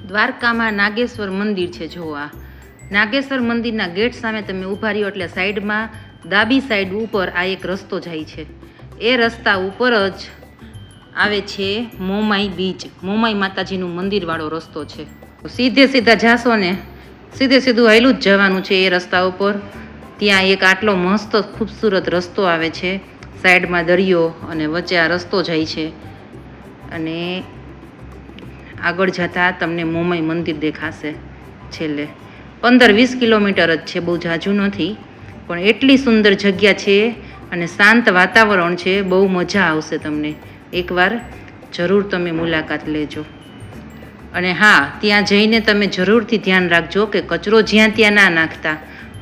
દ્વારકામાં નાગેશ્વર મંદિર છે. જો આ નાગેશ્વર મંદિરના ગેટ સામે તમે ઊભા રહ્યો એટલે સાઈડમાં ડાબી સાઈડ ઉપર આ એક રસ્તો જાય છે. એ રસ્તા ઉપર જ આવે છે મોમાઈ બીચ. મોમાઈ માતાજીનું મંદિરવાળો રસ્તો છે. સીધા જાશો ને સીધું હાલ્યું જ જવાનું છે એ રસ્તા ઉપર. ત્યાં એક આટલો મસ્ત ખૂબસૂરત રસ્તો આવે છે, સાઈડમાં દરિયો અને વચ્ચે આ રસ્તો જાય છે. અને આગળ જતાં તમને મોમાઈ મંદિર દેખાશે. છેલ્લે 15-20 કિલોમીટર જ છે, બહુ ઝાઝું નથી, પણ એટલી સુંદર જગ્યા છે અને શાંત વાતાવરણ છે. બહુ મજા આવશે તમને. એકવાર જરૂર તમે મુલાકાત લેજો. અને હા, ત્યાં જઈને તમે જરૂરથી ધ્યાન રાખજો કે કચરો જ્યાં ત્યાં ના નાખતા.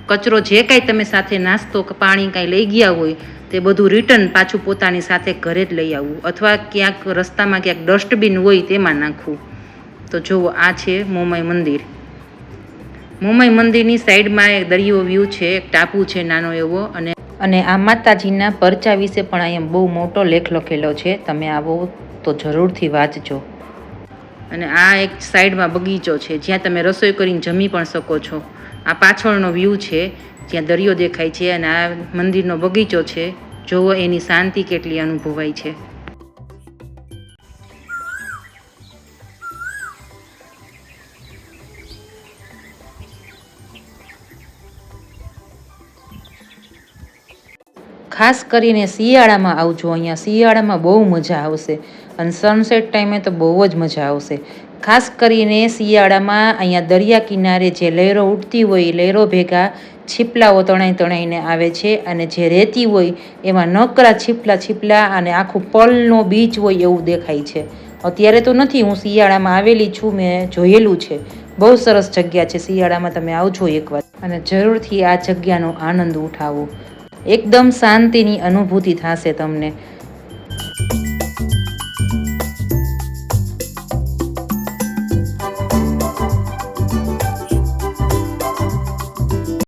કચરો જે કાંઈ તમે સાથે નાસ્તો કે પાણી કાંઈ લઈ ગયા હોય તે બધું રિટર્ન પાછું પોતાની સાથે ઘરે જ લઈ આવવું, અથવા ક્યાંક રસ્તામાં ક્યાંક ડસ્ટબિન હોય તેમાં નાખવું. તો જુઓ, આ છે મોમાઈ મંદિર. મોમાઈ મંદિરની સાઈડમાં એક દરિયો વ્યૂ છે, એક ટાપુ છે નાનો એવો. અને આ માતાજીના પરચા વિશે પણ અહીંયા બહુ મોટો લેખ લખેલો છે. તમે આવો તો જરૂરથી વાંચજો. અને આ એક સાઈડમાં બગીચો છે જ્યાં તમે રસોઈ કરીને જમી પણ શકો છો. આ પાછળનો વ્યૂ છે જ્યાં દરિયો દેખાય છે, અને આ મંદિરનો બગીચો છે. જોવો એની શાંતિ કેટલી અનુભવાય છે. ખાસ કરીને શિયાળામાં આવજો. અહીંયા શિયાળામાં બહુ મજા આવશે અને સનસેટ ટાઈમે તો બહુ જ મજા આવશે. ખાસ કરીને શિયાળામાં અહીંયા દરિયા કિનારે જે લહેરો ઉઠતી હોય એ લહેરો ભેગા છીપલાઓ તણાઈને આવે છે, અને જે રેતી હોય એમાં નકરા છીપલા અને આખું પલનો બીચ હોય એવું દેખાય છે. અત્યારે તો નથી, હું શિયાળામાં આવેલી છું, મેં જોયેલું છે. બહુ સરસ જગ્યા છે. શિયાળામાં તમે આવજો એકવાર અને જરૂરથી આ જગ્યાનો આનંદ ઉઠાવો. એકદમ શાંતિની અનુભૂતિ થશે તમને.